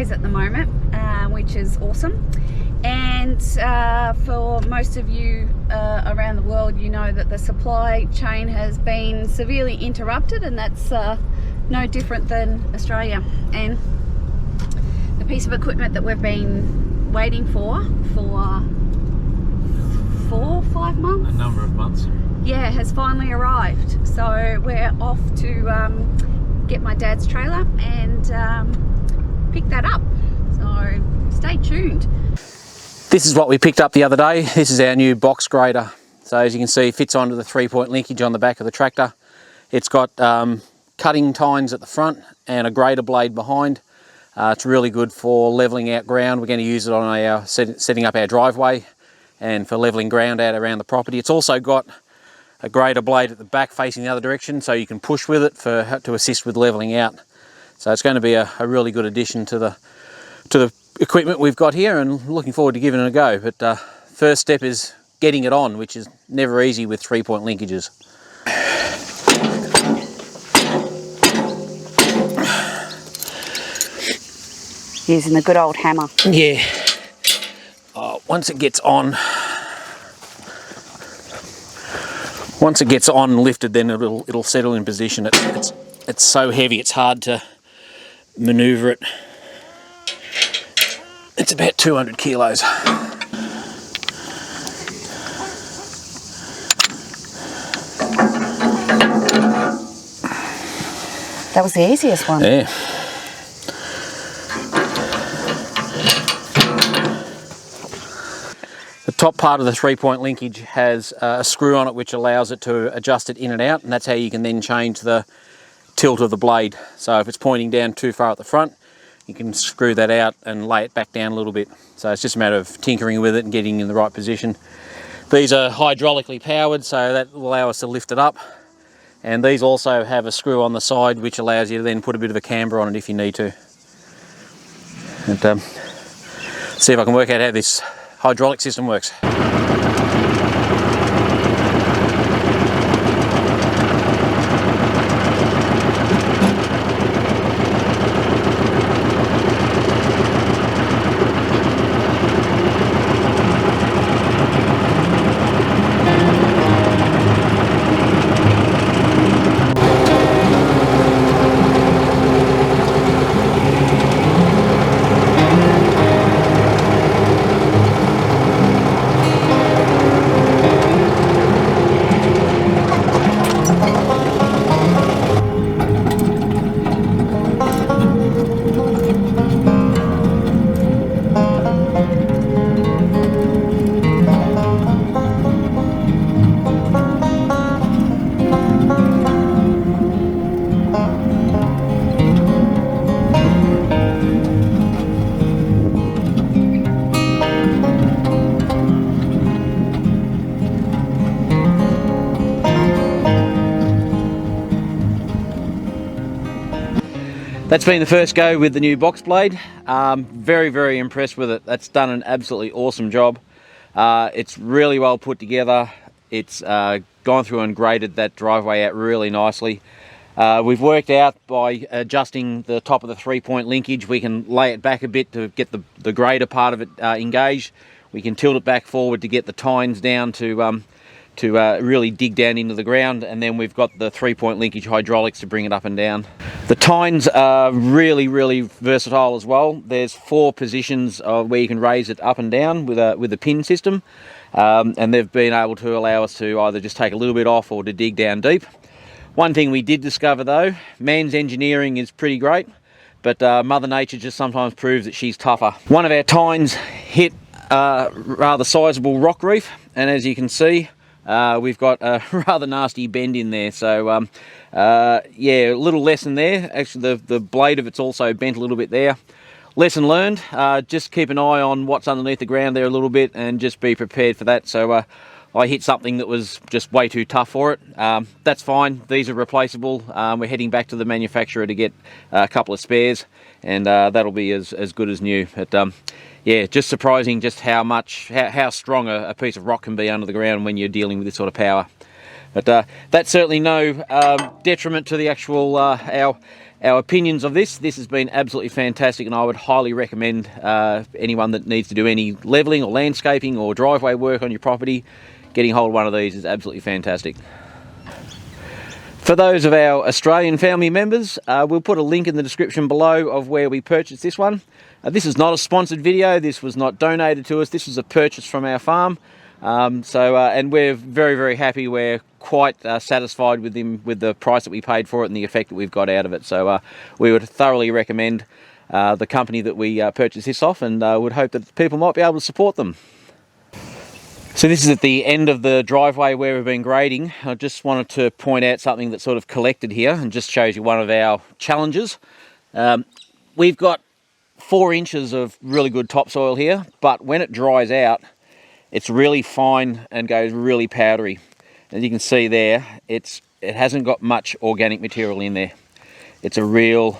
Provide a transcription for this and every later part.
supplies at the moment, which is awesome. And for most of you around the world, you know that the supply chain has been severely interrupted, and that's no different than Australia. And the piece of equipment that we've been waiting for 4 or 5 months, a number of months, yeah, has finally arrived. So we're off to get my dad's trailer and pick that up, so stay tuned. This is what we picked up the other day. This is our new box grader. So as you can see, it fits onto the 3-point linkage on the back of the tractor. It's got cutting tines at the front and a grader blade behind. It's really good for levelling out ground. We're going to use it on our setting up our driveway and for levelling ground out around the property. It's also got a grader blade at the back facing the other direction, so you can push with it to assist with levelling out. So it's going to be a really good addition to the equipment we've got here, and looking forward to giving it a go. But first step is getting it on, which is never easy with 3-point linkages. Using the good old hammer. Yeah. Once it gets on and lifted, then it'll settle in position. It's so heavy, it's hard to manoeuvre it. It's about 200 kilos. That was the easiest one. Yeah. The top part of the 3-point linkage has a screw on it which allows it to adjust it in and out, and that's how you can then change the tilt of the blade. So if it's pointing down too far at the front, you can screw that out and lay it back down a little bit. So it's just a matter of tinkering with it and getting in the right position. These are hydraulically powered, so that will allow us to lift it up. And these also have a screw on the side which allows you to then put a bit of a camber on it if you need to. And see if I can work out how this hydraulic system works. That's been the first go with the new box blade. Very, very impressed with it. That's done an absolutely awesome job. It's really well put together. It's gone through and graded that driveway out really nicely. We've worked out by adjusting the top of the 3-point linkage, we can lay it back a bit to get the grader part of it engaged. We can tilt it back forward to get the tines down to really dig down into the ground, and then we've got the 3-point linkage hydraulics to bring it up and down. The tines are really, really versatile as well. There's 4 positions where you can raise it up and down with a pin system, and they've been able to allow us to either just take a little bit off or to dig down deep. One thing we did discover though, man's engineering is pretty great, but Mother Nature just sometimes proves that she's tougher. One of our tines hit a rather sizable rock reef, and as you can see, we've got a rather nasty bend in there. So yeah, a little lesson there. Actually the blade of it's also bent a little bit there. Lesson learned, just keep an eye on what's underneath the ground there a little bit and just be prepared for that. So I hit something that was just way too tough for it. That's fine, these are replaceable. We're heading back to the manufacturer to get a couple of spares, and that'll be as good as new. But yeah, just surprising just how strong a piece of rock can be under the ground when you're dealing with this sort of power. But that's certainly no detriment to the actual our our opinions of this has been absolutely fantastic, and I would highly recommend anyone that needs to do any levelling or landscaping or driveway work on your property, getting hold of one of these is absolutely fantastic. For those of our Australian family members, we'll put a link in the description below of where we purchased this one. This is not a sponsored video, this was not donated to us, this was a purchase from our farm. And we're very, very happy. We're quite satisfied with the price that we paid for it and the effect that we've got out of it. So we would thoroughly recommend the company that we purchased this off, and would hope that people might be able to support them. So this is at the end of the driveway where we've been grading. I just wanted to point out something that sort of collected here and just shows you one of our challenges. We've got 4 inches of really good topsoil here, but when it dries out, it's really fine and goes really powdery. As you can see there, it hasn't got much organic material in there. It's a real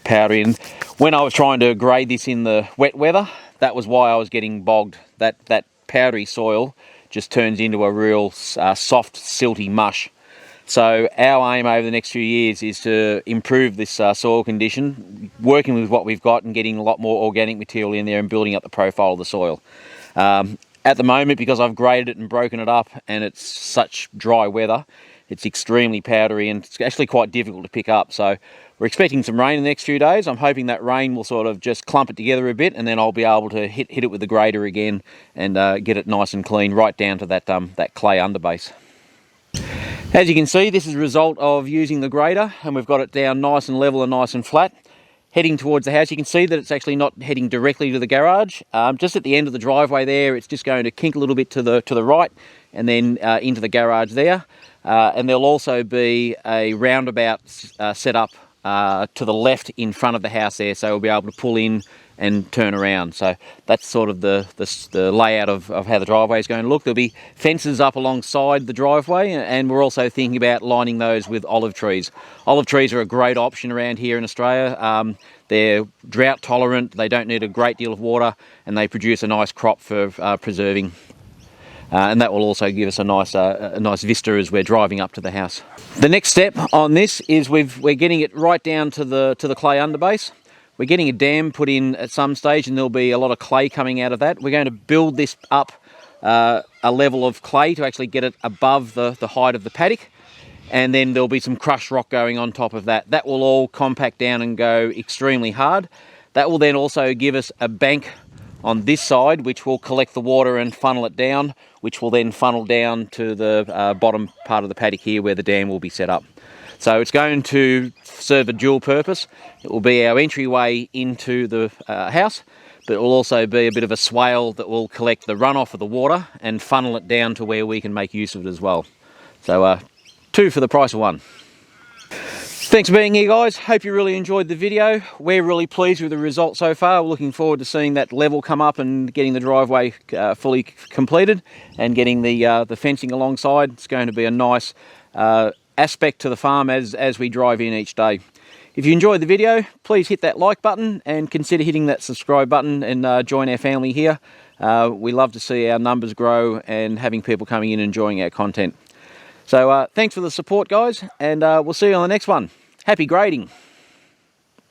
powdery. And when I was trying to grade this in the wet weather, that was why I was getting bogged. That powdery soil just turns into a real soft, silty mush. So our aim over the next few years is to improve this soil condition, working with what we've got and getting a lot more organic material in there and building up the profile of the soil. At the moment, because I've graded it and broken it up and it's such dry weather, it's extremely powdery and it's actually quite difficult to pick up. So we're expecting some rain in the next few days. I'm hoping that rain will sort of just clump it together a bit, and then I'll be able to hit it with the grader again and get it nice and clean right down to that clay underbase. As you can see, this is a result of using the grader, and we've got it down nice and level and nice and flat. Heading towards the house, you can see that it's actually not heading directly to the garage. Just at the end of the driveway there, it's just going to kink a little bit to the right and then into the garage there. And there'll also be a roundabout set up to the left in front of the house there, so we'll be able to pull in and turn around. So that's sort of the layout of how the driveway is going to look. There'll be fences up alongside the driveway, and we're also thinking about lining those with olive trees. Olive trees are a great option around here in Australia. They're drought tolerant, they don't need a great deal of water, and they produce a nice crop for preserving. And that will also give us a nice vista as we're driving up to the house. The next step on this is we're getting it right down to the clay underbase. We're getting a dam put in at some stage, and there'll be a lot of clay coming out of that. We're going to build this up a level of clay to actually get it above the height of the paddock, and then there'll be some crushed rock going on top of that. That will all compact down and go extremely hard. That will then also give us a bank on this side, which will collect the water and funnel it down, which will then funnel down to the bottom part of the paddock here where the dam will be set up. So it's going to serve a dual purpose. It will be our entryway into the house, but it will also be a bit of a swale that will collect the runoff of the water and funnel it down to where we can make use of it as well. So 2 for the price of 1. Thanks for being here, guys. Hope you really enjoyed the video. We're really pleased with the result so far. We're looking forward to seeing that level come up and getting the driveway fully completed and getting the fencing alongside. It's going to be a nice aspect to the farm as we drive in each day. If you enjoyed the video, please hit that like button and consider hitting that subscribe button and join our family here. We love to see our numbers grow and having people coming in and enjoying our content. So thanks for the support, guys, and we'll see you on the next one. Happy grading.